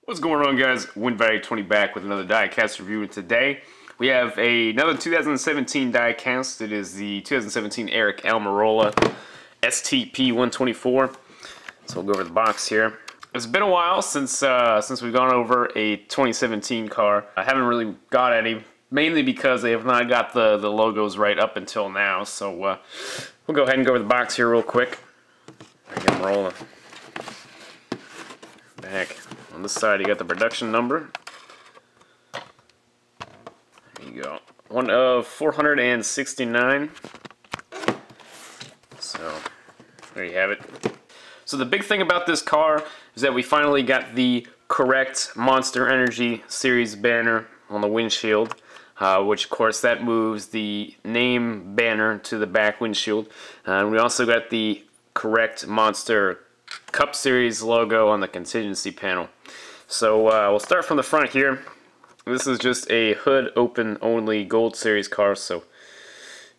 What's going on, guys? WinValue20 back with another diecast review, and today we have another 2017 diecast. It is the 2017 Aric Almirola STP 124. So we'll go over the box here. It's been a while since we've gone over a 2017 car. I haven't really got any, mainly because they have not got the logos right up until now. So we'll go ahead and go over the box here real quick. Get them rolling. Back on this side, you got the production number. There you go. One of 469. So there you have it. So the big thing about this car is that we finally got the correct Monster Energy series banner on the windshield, which of course that moves the name banner to the back windshield. And we also got the correct Monster Cup Series logo on the contingency panel. So we'll start from the front here. This is just a hood open only Gold Series car. So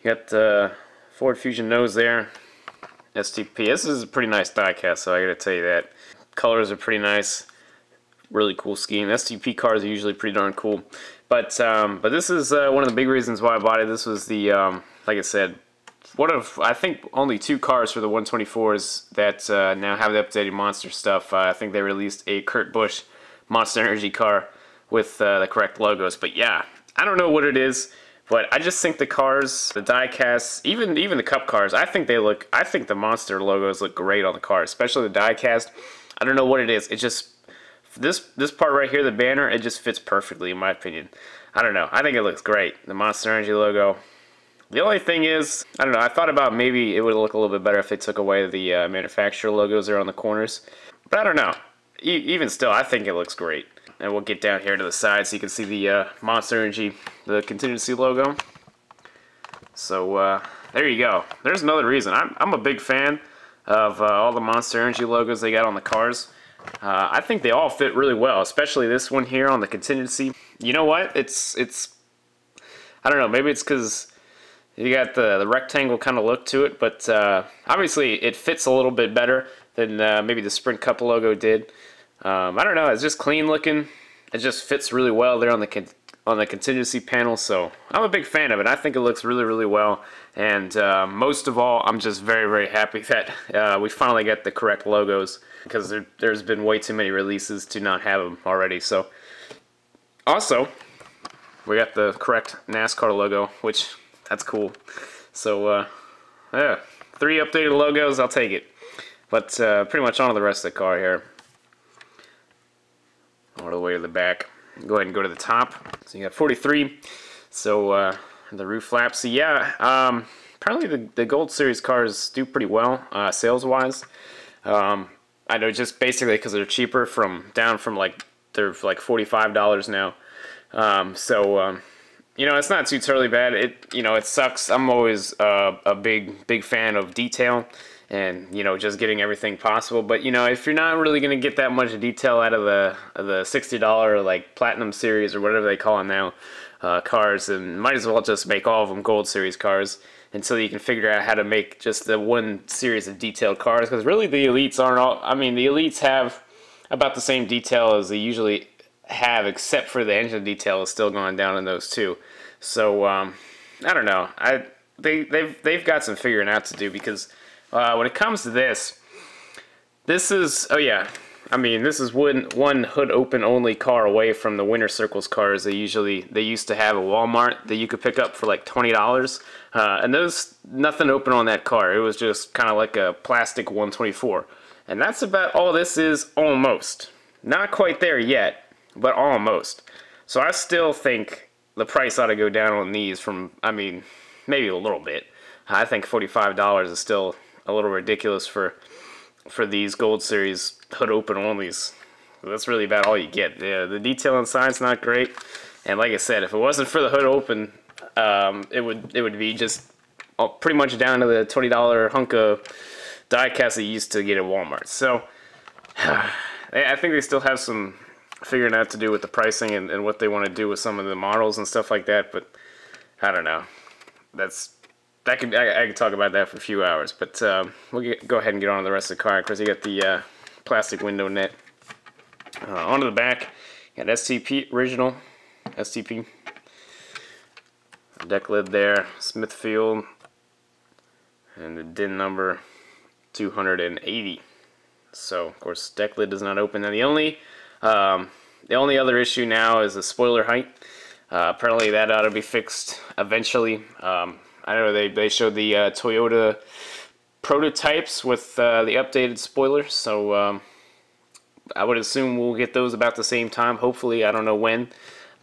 you got the Ford Fusion nose there. STP. This is a pretty nice diecast, so I gotta tell you that. Colors are pretty nice. Really cool scheme. STP cars are usually pretty darn cool. But this is one of the big reasons why I bought it. This was the, like I said, one of, I think, only 2 cars for the 124s that now have the updated Monster stuff. I think they released a Kurt Busch Monster Energy car with the correct logos. But yeah, I don't know what it is, but I just think the cars, the diecasts, even the Cup cars, I think the Monster logos look great on the car, especially the diecast. I don't know what it is. It just, this part right here, the banner, it just fits perfectly in my opinion. I don't know. I think it looks great. The Monster Energy logo. The only thing is, I don't know, I thought about maybe it would look a little bit better if they took away the manufacturer logos there on the corners. But I don't know. Even still, I think it looks great. And we'll get down here to the side so you can see the Monster Energy, the Contingency logo. So there you go. There's another reason. I'm a big fan of all the Monster Energy logos they got on the cars. I think they all fit really well, especially this one here on the Contingency. You know what? It's I don't know, maybe it's because you got the rectangle kind of look to it, but obviously it fits a little bit better than maybe the Sprint Cup logo did. I don't know, it's just clean looking. It just fits really well there on the contingency panel, so I'm a big fan of it. I think it looks really, really well, and most of all, I'm just very, very happy that we finally got the correct logos, because there's been way too many releases to not have them already. So also, we got the correct NASCAR logo, which that's cool. So yeah, 3 updated logos, I'll take it. But pretty much on to the rest of the car here. All the way to the back. Go ahead and go to the top. So you got 43. So the roof flaps. So yeah, apparently the Gold Series cars do pretty well sales-wise. I know just basically because they're cheaper down from like they're like $45 now. You know, it's not too terribly bad. It sucks. I'm always a big fan of detail and, you know, just getting everything possible. But, you know, if you're not really going to get that much detail out of the $60 like Platinum Series or whatever they call them now cars, then might as well just make all of them Gold Series cars until you can figure out how to make just the one series of detailed cars. Because really the Elites aren't all, I mean, the Elites have about the same detail as they usually have, except for the engine detail is still going down in those too. So I don't know. They've got some figuring out to do, because when it comes to this is, oh yeah, I mean, this is one hood open only car away from the Winter Circles cars they used to have at Walmart that you could pick up for like $20, and there's nothing open on that car. It was just kind of like a plastic 124, and that's about all this is. Almost, not quite there yet, but almost. So I still think the price ought to go down on these from, I mean, maybe a little bit. I think $45 is still a little ridiculous for these Gold Series hood open onlys. That's really about all you get. The detail inside's not great, and like I said, if it wasn't for the hood open, it would be just pretty much down to the $20 hunk of diecast that you used to get at Walmart. So I think they still have some figuring out to do with the pricing and what they want to do with some of the models and stuff like that, but I don't know. I could talk about that for a few hours, but we'll go ahead and get on to the rest of the car. Of course, you got the plastic window net. Onto the back, got STP, original STP. Deck lid there, Smithfield, and the DIN number 280. So, of course, deck lid does not open. And the only other issue now is the spoiler height. Apparently that ought to be fixed eventually. I know they showed the Toyota prototypes with the updated spoilers, so I would assume we'll get those about the same time. Hopefully, I don't know when,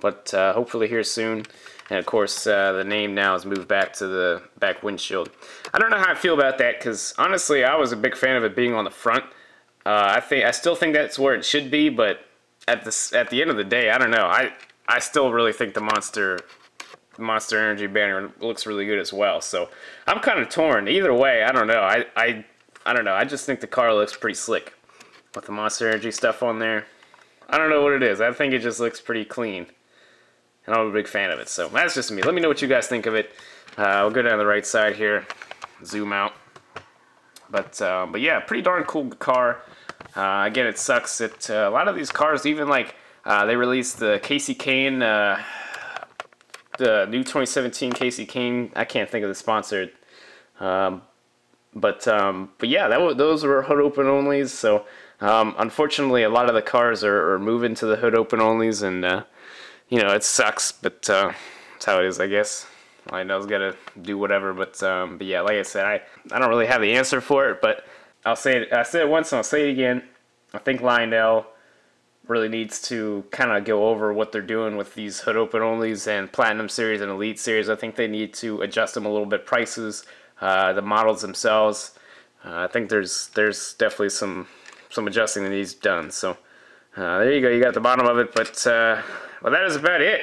but hopefully here soon. And of course, the name now has moved back to the back windshield. I don't know how I feel about that, because honestly, I was a big fan of it being on the front. I still think that's where it should be, but at the end of the day, I don't know. I still really think the Monster Energy banner looks really good as well. So I'm kind of torn. Either way, I don't know. I don't know. I just think the car looks pretty slick with the Monster Energy stuff on there. I don't know what it is. I think it just looks pretty clean, and I'm a big fan of it. So that's just me. Let me know what you guys think of it. We'll go down the right side here, zoom out. But yeah, pretty darn cool car. Again, it sucks that a lot of these cars, even like they released the Casey Kane, the new 2017 Casey Kane. I can't think of the sponsor, but yeah, those were hood open onlys. So unfortunately, a lot of the cars are moving to the hood open onlys, and you know, it sucks, but that's how it is, I guess. I know it's gotta do whatever, but yeah, like I said, I don't really have the answer for it, but I'll say it. I said it once, and I'll say it again. I think Lionel really needs to kind of go over what they're doing with these hood open onlys and Platinum Series and Elite Series. I think they need to adjust them a little bit, prices, the models themselves. I think there's definitely some adjusting that needs done. So there you go. You got the bottom of it, but well, that is about it.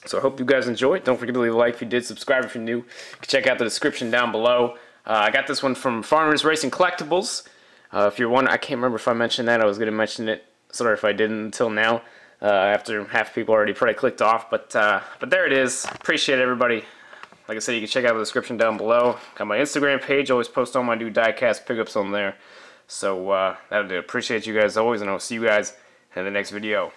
So I hope you guys enjoyed. Don't forget to leave a like if you did. Subscribe if you're new. You can check out the description down below. I got this one from Farmers Racing Collectibles. If you're wondering, I can't remember if I mentioned that. I was going to mention it. Sorry if I didn't until now. After half the people already probably clicked off. But there it is. Appreciate everybody. Like I said, you can check out the description down below. Got my Instagram page. Always post all my new diecast pickups on there. So that'll do. Appreciate you guys always, and I'll see you guys in the next video.